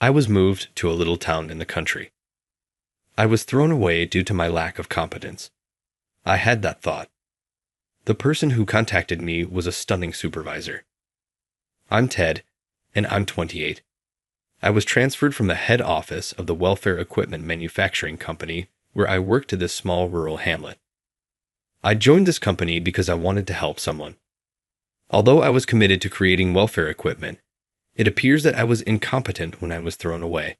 I was moved to a little town in the country. I was thrown away due to my lack of competence. I had that thought. The person who contacted me was a stunning supervisor. I'm Ted, and I'm 28. I was transferred from the head office of the welfare equipment manufacturing company where I worked to this small rural hamlet. I joined this company because I wanted to help someone. Although I was committed to creating welfare equipment, it appears that I was incompetent when I was thrown away.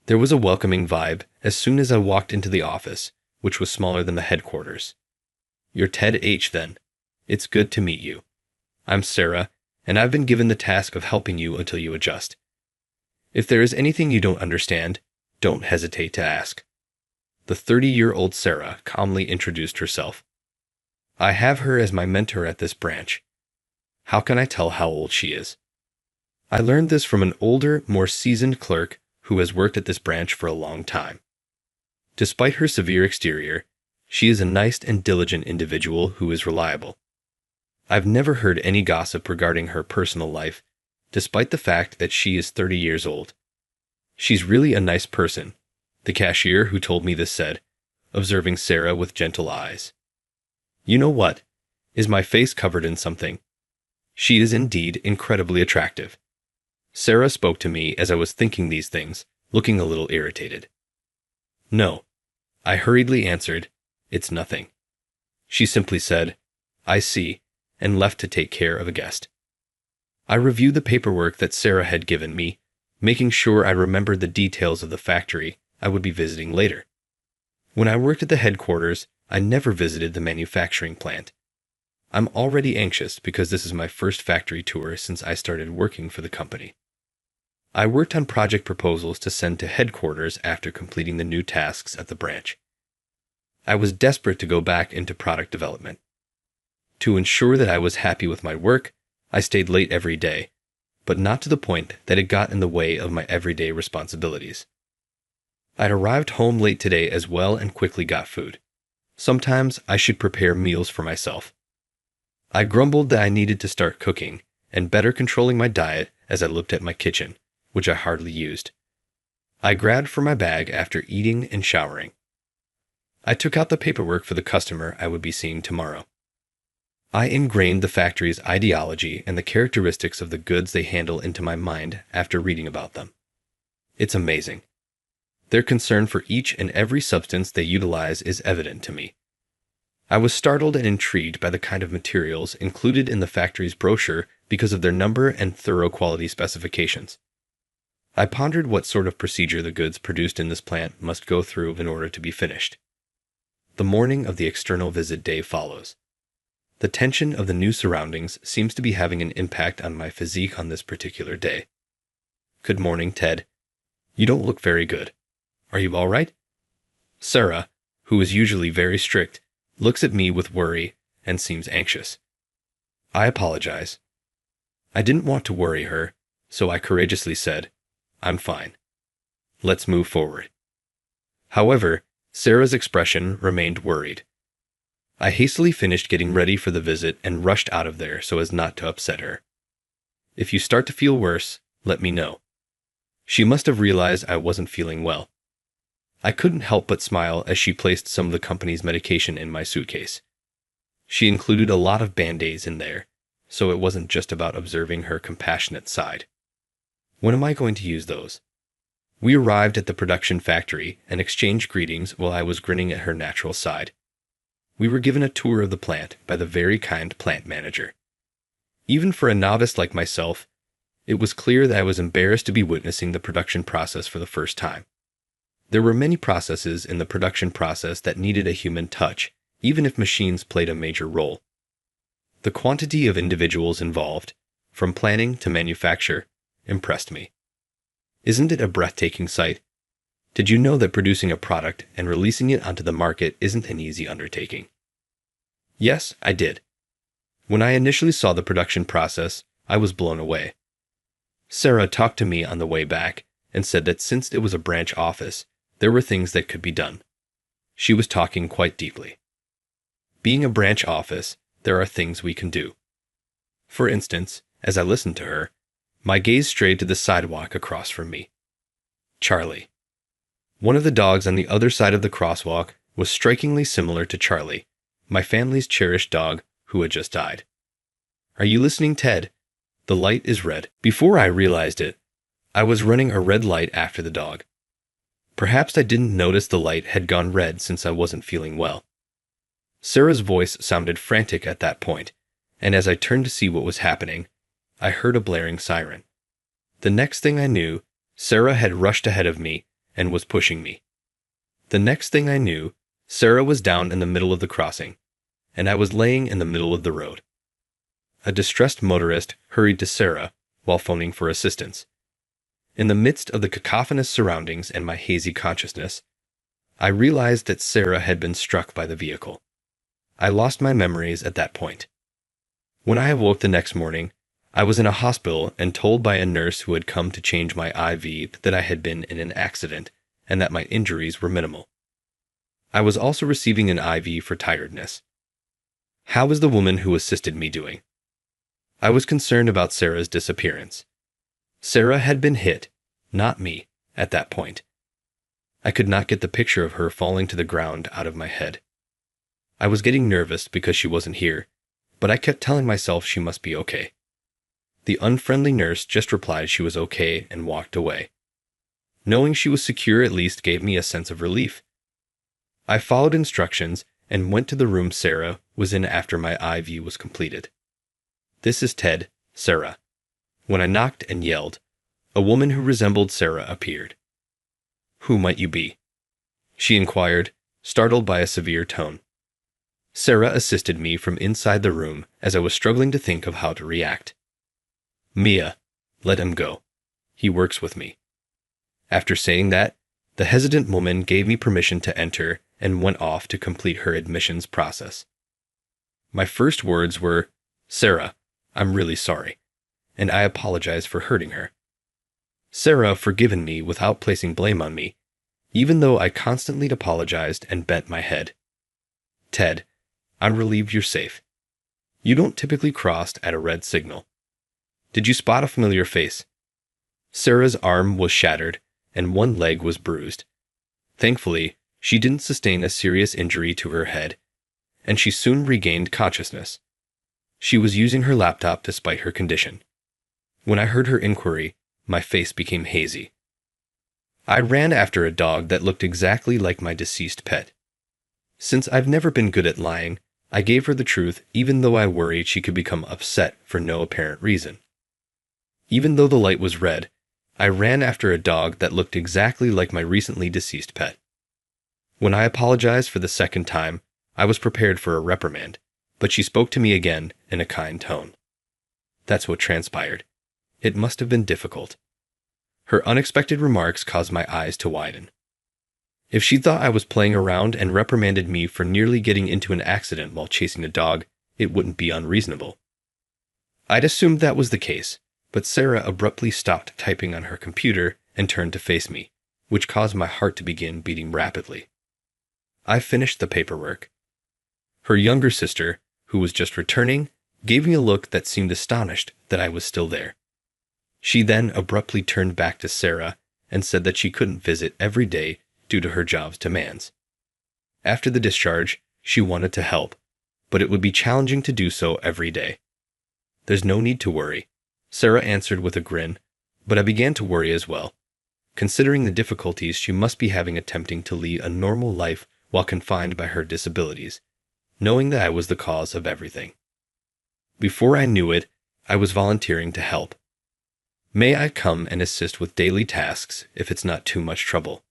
There was a welcoming vibe as soon as I walked into the office, which was smaller than the headquarters. "You're Ted H. then. It's good to meet you. I'm Sarah, and I've been given the task of helping you until you adjust. If there is anything you don't understand, don't hesitate to ask." The 30-year-old Sarah calmly introduced herself. I have her as my mentor at this branch. How can I tell how old she is? I learned this from an older, more seasoned clerk who has worked at this branch for a long time. Despite her severe exterior, she is a nice and diligent individual who is reliable. I've never heard any gossip regarding her personal life, despite the fact that she is 30 years old. She's really a nice person, the cashier who told me this said, observing Sarah with gentle eyes. You know what? Is my face covered in something? She is indeed incredibly attractive. Sarah spoke to me as I was thinking these things, looking a little irritated. No, I hurriedly answered, it's nothing. She simply said, I see, and left to take care of a guest. I reviewed the paperwork that Sarah had given me, making sure I remembered the details of the factory I would be visiting later. When I worked at the headquarters, I never visited the manufacturing plant. I'm already anxious because this is my first factory tour since I started working for the company. I worked on project proposals to send to headquarters after completing the new tasks at the branch. I was desperate to go back into product development. To ensure that I was happy with my work, I stayed late every day, but not to the point that it got in the way of my everyday responsibilities. I'd arrived home late today as well and quickly got food. Sometimes I should prepare meals for myself. I grumbled that I needed to start cooking and better controlling my diet as I looked at my kitchen, which I hardly used. I grabbed for my bag after eating and showering. I took out the paperwork for the customer I would be seeing tomorrow. I ingrained the factory's ideology and the characteristics of the goods they handle into my mind after reading about them. It's amazing. Their concern for each and every substance they utilize is evident to me. I was startled and intrigued by the kind of materials included in the factory's brochure because of their number and thorough quality specifications. I pondered what sort of procedure the goods produced in this plant must go through in order to be finished. The morning of the external visit day follows. The tension of the new surroundings seems to be having an impact on my physique on this particular day. Good morning, Ted. You don't look very good. Are you all right? Sarah, who is usually very strict, looks at me with worry and seems anxious. I apologize. I didn't want to worry her, so I courageously said, I'm fine. Let's move forward. However, Sarah's expression remained worried. I hastily finished getting ready for the visit and rushed out of there so as not to upset her. If you start to feel worse, let me know. She must have realized I wasn't feeling well. I couldn't help but smile as she placed some of the company's medication in my suitcase. She included a lot of Band-Aids in there, so it wasn't just about observing her compassionate side. When am I going to use those? We arrived at the production factory and exchanged greetings while I was grinning at her natural side. We were given a tour of the plant by the very kind plant manager. Even for a novice like myself, it was clear that I was embarrassed to be witnessing the production process for the first time. There were many processes in the production process that needed a human touch, even if machines played a major role. The quantity of individuals involved, from planning to manufacture, impressed me. Isn't it a breathtaking sight? Did you know that producing a product and releasing it onto the market isn't an easy undertaking? Yes, I did. When I initially saw the production process, I was blown away. Sarah talked to me on the way back and said that since it was a branch office, there were things that could be done. She was talking quite deeply. Being a branch office, there are things we can do. For instance, as I listened to her, my gaze strayed to the sidewalk across from me. Charlie. One of the dogs on the other side of the crosswalk was strikingly similar to Charlie, my family's cherished dog who had just died. Are you listening, Ted? The light is red. Before I realized it, I was running a red light after the dog. Perhaps I didn't notice the light had gone red since I wasn't feeling well. Sarah's voice sounded frantic at that point, and as I turned to see what was happening, I heard a blaring siren. The next thing I knew, Sarah had rushed ahead of me and was pushing me. The next thing I knew, Sarah was down in the middle of the crossing, and I was laying in the middle of the road. A distressed motorist hurried to Sarah while phoning for assistance. In the midst of the cacophonous surroundings and my hazy consciousness, I realized that Sarah had been struck by the vehicle. I lost my memories at that point. When I awoke the next morning, I was in a hospital and told by a nurse who had come to change my IV that I had been in an accident and that my injuries were minimal. I was also receiving an IV for tiredness. How was the woman who assisted me doing? I was concerned about Sarah's disappearance. Sarah had been hit, not me, at that point. I could not get the picture of her falling to the ground out of my head. I was getting nervous because she wasn't here, but I kept telling myself she must be okay. The unfriendly nurse just replied she was okay and walked away. Knowing she was secure at least gave me a sense of relief. I followed instructions and went to the room Sarah was in after my IV was completed. This is Ted, Sarah. When I knocked and yelled, a woman who resembled Sarah appeared. Who might you be? She inquired, startled by a severe tone. Sarah assisted me from inside the room as I was struggling to think of how to react. Mia, let him go. He works with me. After saying that, the hesitant woman gave me permission to enter and went off to complete her admissions process. My first words were, Sarah, I'm really sorry, and I apologize for hurting her. Sarah forgiven me without placing blame on me, even though I constantly apologized and bent my head. Ted, I'm relieved you're safe. You don't typically cross at a red signal. Did you spot a familiar face? Sarah's arm was shattered, and one leg was bruised. Thankfully, she didn't sustain a serious injury to her head, and she soon regained consciousness. She was using her laptop despite her condition. When I heard her inquiry, my face became hazy. I ran after a dog that looked exactly like my deceased pet. Since I've never been good at lying, I gave her the truth even though I worried she could become upset for no apparent reason. Even though the light was red, I ran after a dog that looked exactly like my recently deceased pet. When I apologized for the second time, I was prepared for a reprimand, but she spoke to me again in a kind tone. That's what transpired. It must have been difficult. Her unexpected remarks caused my eyes to widen. If she thought I was playing around and reprimanded me for nearly getting into an accident while chasing a dog, it wouldn't be unreasonable. I'd assumed that was the case, but Sarah abruptly stopped typing on her computer and turned to face me, which caused my heart to begin beating rapidly. I finished the paperwork. Her younger sister, who was just returning, gave me a look that seemed astonished that I was still there. She then abruptly turned back to Sarah and said that she couldn't visit every day due to her job's demands. After the discharge, she wanted to help, but it would be challenging to do so every day. There's no need to worry, Sarah answered with a grin, but I began to worry as well, considering the difficulties she must be having attempting to lead a normal life while confined by her disabilities, knowing that I was the cause of everything. Before I knew it, I was volunteering to help. May I come and assist with daily tasks if it's not too much trouble?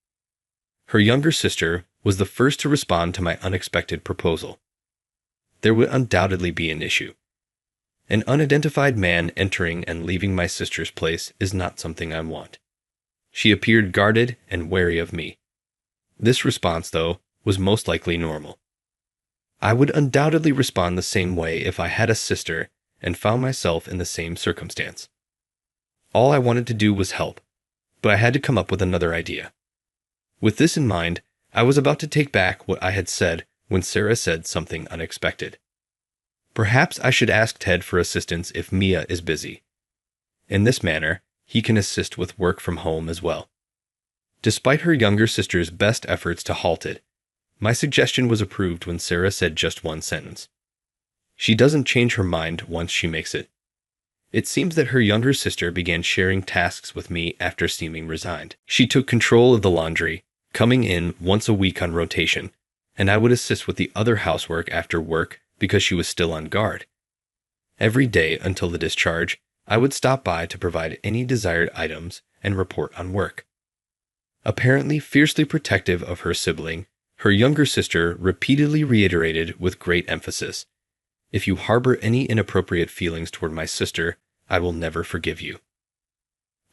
Her younger sister was the first to respond to my unexpected proposal. There would undoubtedly be an issue. An unidentified man entering and leaving my sister's place is not something I want. She appeared guarded and wary of me. This response, though, was most likely normal. I would undoubtedly respond the same way if I had a sister and found myself in the same circumstance. All I wanted to do was help, but I had to come up with another idea. With this in mind, I was about to take back what I had said when Sarah said something unexpected. Perhaps I should ask Ted for assistance if Mia is busy. In this manner, he can assist with work from home as well. Despite her younger sister's best efforts to halt it, my suggestion was approved when Sarah said just one sentence. She doesn't change her mind once she makes it. It seems that her younger sister began sharing tasks with me after seeming resigned. She took control of the laundry, coming in once a week on rotation, and I would assist with the other housework after work because she was still on guard. Every day until the discharge, I would stop by to provide any desired items and report on work. Apparently fiercely protective of her sibling, her younger sister repeatedly reiterated with great emphasis, "If you harbor any inappropriate feelings toward my sister, I will never forgive you."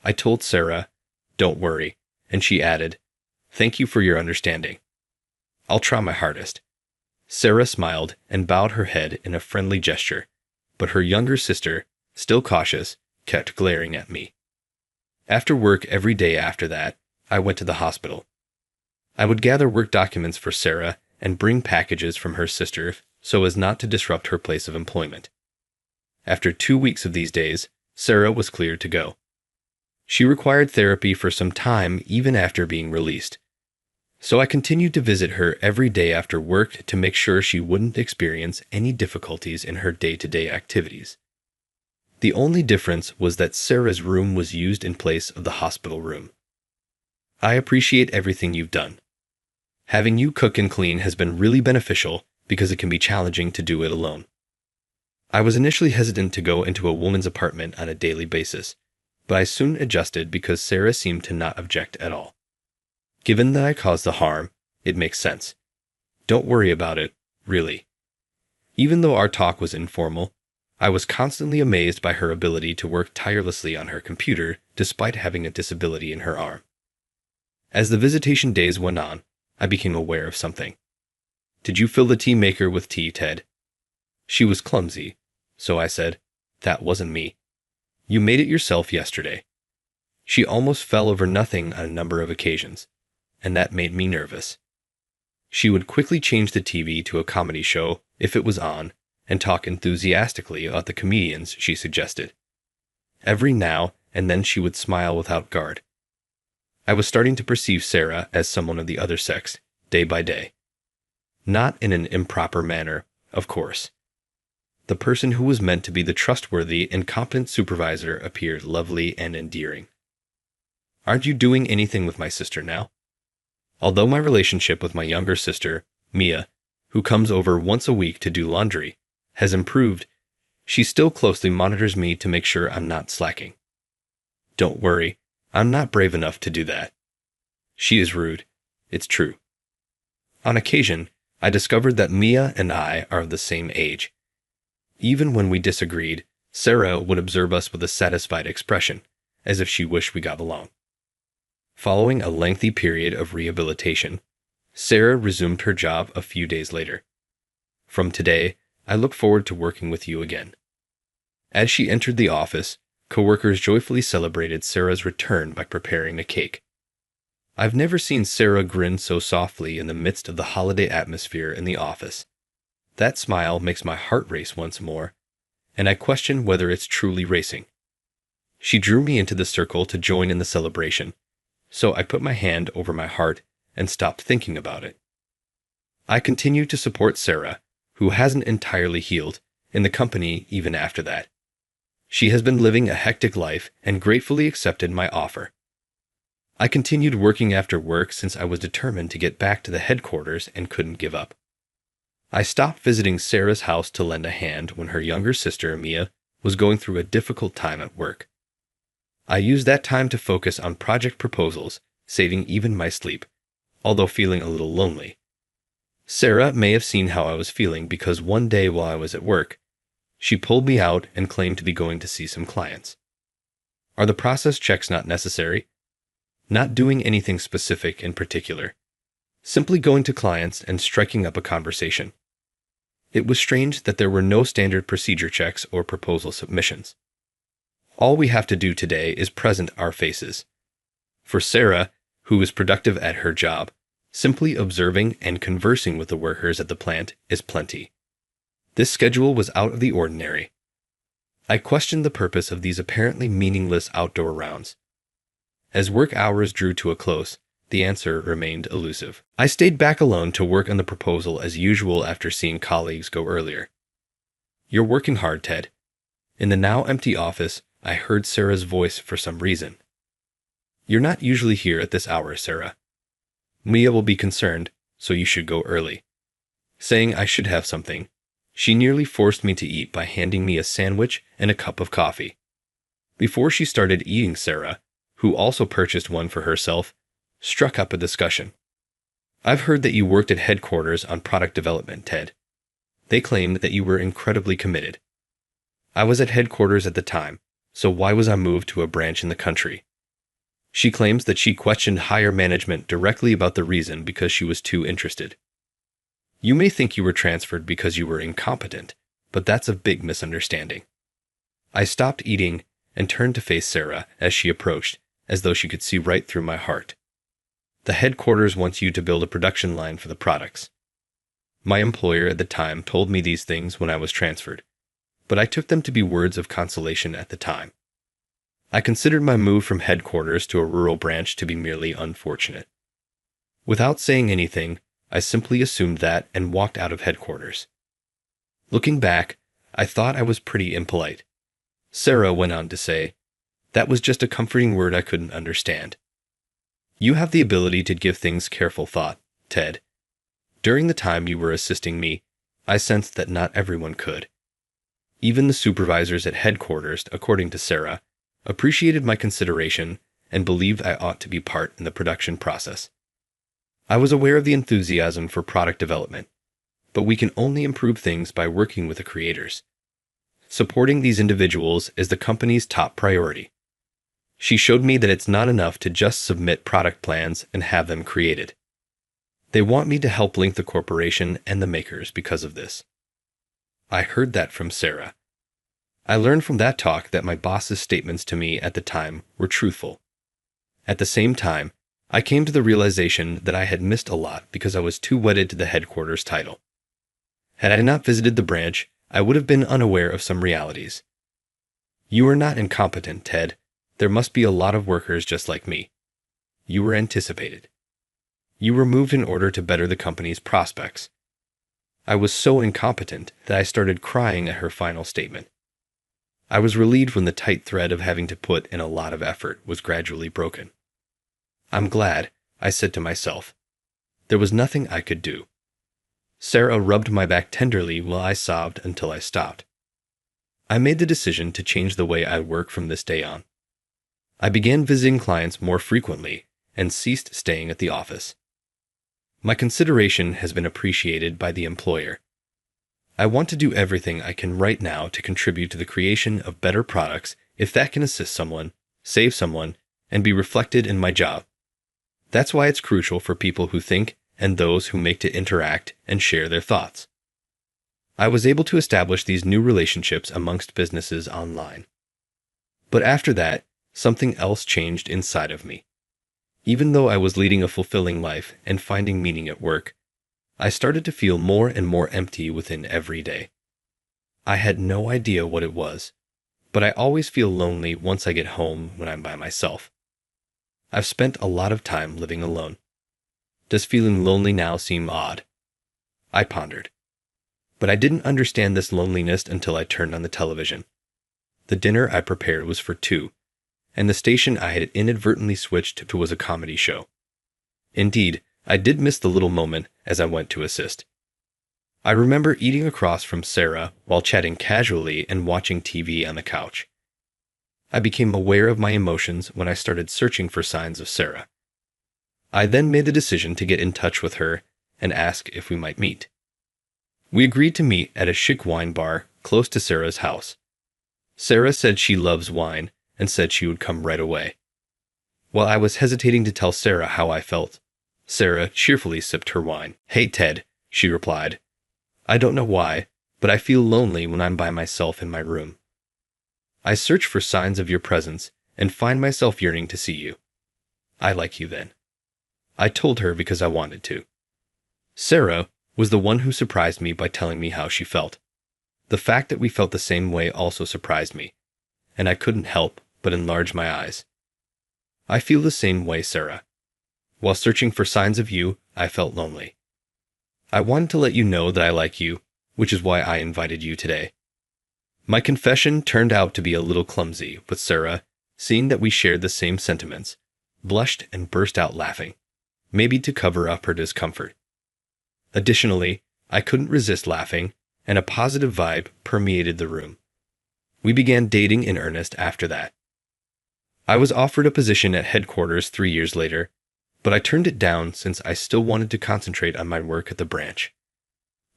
I told Sarah, "Don't worry," and she added, "Thank you for your understanding. I'll try my hardest." Sarah smiled and bowed her head in a friendly gesture, but her younger sister, still cautious, kept glaring at me. After work every day after that, I went to the hospital. I would gather work documents for Sarah and bring packages from her sister so as not to disrupt her place of employment. After 2 weeks of these days, Sarah was cleared to go. She required therapy for some time even after being released. So I continued to visit her every day after work to make sure she wouldn't experience any difficulties in her day-to-day activities. The only difference was that Sarah's room was used in place of the hospital room. I appreciate everything you've done. Having you cook and clean has been really beneficial because it can be challenging to do it alone. I was initially hesitant to go into a woman's apartment on a daily basis, but I soon adjusted because Sarah seemed to not object at all. Given that I caused the harm, it makes sense. Don't worry about it, really. Even though our talk was informal, I was constantly amazed by her ability to work tirelessly on her computer despite having a disability in her arm. As the visitation days went on, I became aware of something. "Did you fill the tea maker with tea, Ted?" She was clumsy, so I said, "That wasn't me. You made it yourself yesterday." She almost fell over nothing on a number of occasions, and that made me nervous. She would quickly change the TV to a comedy show if it was on and talk enthusiastically about the comedians she suggested. Every now and then she would smile without guard. I was starting to perceive Sarah as someone of the other sex, day by day. Not in an improper manner, of course. The person who was meant to be the trustworthy and competent supervisor appeared lovely and endearing. "Aren't you doing anything with my sister now?" Although my relationship with my younger sister, Mia, who comes over once a week to do laundry, has improved, she still closely monitors me to make sure I'm not slacking. "Don't worry, I'm not brave enough to do that." She is rude. It's true. On occasion, I discovered that Mia and I are of the same age. Even when we disagreed, Sarah would observe us with a satisfied expression, as if she wished we got along. Following a lengthy period of rehabilitation, Sarah resumed her job a few days later. From today, I look forward to working with you again. As she entered the office, coworkers joyfully celebrated Sarah's return by preparing a cake. I've never seen Sarah grin so softly in the midst of the holiday atmosphere in the office. That smile makes my heart race once more, and I question whether it's truly racing. She drew me into the circle to join in the celebration, so I put my hand over my heart and stopped thinking about it. I continue to support Sarah, who hasn't entirely healed, in the company even after that. She has been living a hectic life and gratefully accepted my offer. I continued working after work since I was determined to get back to the headquarters and couldn't give up. I stopped visiting Sarah's house to lend a hand when her younger sister, Mia, was going through a difficult time at work. I used that time to focus on project proposals, saving even my sleep, although feeling a little lonely. Sarah may have seen how I was feeling because one day while I was at work, she pulled me out and claimed to be going to see some clients. Are the process checks not necessary? Not doing anything specific in particular. Simply going to clients and striking up a conversation. It was strange that there were no standard procedure checks or proposal submissions. All we have to do today is present our faces. For Sarah, who is productive at her job, simply observing and conversing with the workers at the plant is plenty. This schedule was out of the ordinary. I questioned the purpose of these apparently meaningless outdoor rounds. As work hours drew to a close, The answer remained elusive. I stayed back alone to work on the proposal as usual after seeing colleagues go earlier. "You're working hard, Ted." In the now empty office, I heard Sarah's voice for some reason. "You're not usually here at this hour, Sarah. Mia will be concerned, so you should go early." Saying I should have something, she nearly forced me to eat by handing me a sandwich and a cup of coffee. Before she started eating, Sarah, who also purchased one for herself, struck up a discussion. "I've heard that you worked at headquarters on product development, Ted. They claimed that you were incredibly committed. I was at headquarters at the time, so why was I moved to a branch in the country?" She claims that she questioned higher management directly about the reason because she was too interested. You may think you were transferred because you were incompetent, but that's a big misunderstanding. I stopped eating and turned to face Sarah as she approached, as though she could see right through my heart. "The headquarters wants you to build a production line for the products. My employer at the time told me these things when I was transferred, but I took them to be words of consolation at the time. I considered my move from headquarters to a rural branch to be merely unfortunate. Without saying anything, I simply assumed that and walked out of headquarters. Looking back, I thought I was pretty impolite." Sarah went on to say, "That was just a comforting word I couldn't understand. You have the ability to give things careful thought, Ted. During the time you were assisting me, I sensed that not everyone could. Even the supervisors at headquarters, according to Sarah, appreciated my consideration and believed I ought to be part in the production process. I was aware of the enthusiasm for product development, but we can only improve things by working with the creators. Supporting these individuals is the company's top priority." She showed me that it's not enough to just submit product plans and have them created. They want me to help link the corporation and the makers because of this. I heard that from Sarah. I learned from that talk that my boss's statements to me at the time were truthful. At the same time, I came to the realization that I had missed a lot because I was too wedded to the headquarters title. Had I not visited the branch, I would have been unaware of some realities. You are not incompetent, Ted. There must be a lot of workers just like me. You were anticipated. You were moved in order to better the company's prospects. I was so incompetent that I started crying at her final statement. I was relieved when the tight thread of having to put in a lot of effort was gradually broken. "I'm glad," I said to myself. There was nothing I could do. Sarah rubbed my back tenderly while I sobbed until I stopped. I made the decision to change the way I work from this day on. I began visiting clients more frequently and ceased staying at the office. My consideration has been appreciated by the employer. I want to do everything I can right now to contribute to the creation of better products if that can assist someone, save someone, and be reflected in my job. That's why it's crucial for people who think and those who make to interact and share their thoughts. I was able to establish these new relationships amongst businesses online. But after that, something else changed inside of me. Even though I was leading a fulfilling life and finding meaning at work, I started to feel more and more empty within every day. I had no idea what it was, but I always feel lonely once I get home when I'm by myself. I've spent a lot of time living alone. Does feeling lonely now seem odd? I pondered. But I didn't understand this loneliness until I turned on the television. The dinner I prepared was for two, and the station I had inadvertently switched to was a comedy show. Indeed, I did miss the little moment as I went to assist. I remember eating across from Sarah while chatting casually and watching TV on the couch. I became aware of my emotions when I started searching for signs of Sarah. I then made the decision to get in touch with her and ask if we might meet. We agreed to meet at a chic wine bar close to Sarah's house. Sarah said she loves wine and said she would come right away. While I was hesitating to tell Sarah how I felt, Sarah cheerfully sipped her wine. "Hey, Ted," she replied. "I don't know why, but I feel lonely when I'm by myself in my room. I search for signs of your presence and find myself yearning to see you. I like you then." I told her because I wanted to. Sarah was the one who surprised me by telling me how she felt. The fact that we felt the same way also surprised me, and I couldn't help but enlarge my eyes. "I feel the same way, Sarah. While searching for signs of you, I felt lonely. I wanted to let you know that I like you, which is why I invited you today. My confession turned out to be a little clumsy, but Sarah, seeing that we shared the same sentiments, blushed and burst out laughing, maybe to cover up her discomfort. Additionally, I couldn't resist laughing, and a positive vibe permeated the room. We began dating in earnest after that. I was offered a position at headquarters 3 years later, but I turned it down since I still wanted to concentrate on my work at the branch.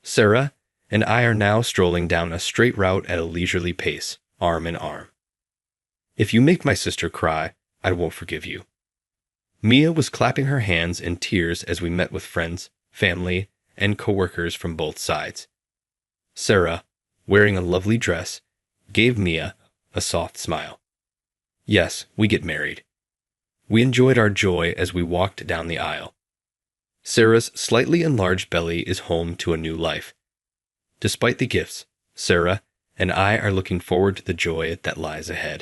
Sarah and I are now strolling down a straight route at a leisurely pace, arm in arm. If you make my sister cry, I won't forgive you. Mia was clapping her hands in tears as we met with friends, family, and coworkers from both sides. Sarah, wearing a lovely dress, gave Mia a soft smile. Yes, we get married. We enjoyed our joy as we walked down the aisle. Sarah's slightly enlarged belly is home to a new life. Despite the gifts, Sarah and I are looking forward to the joy that lies ahead.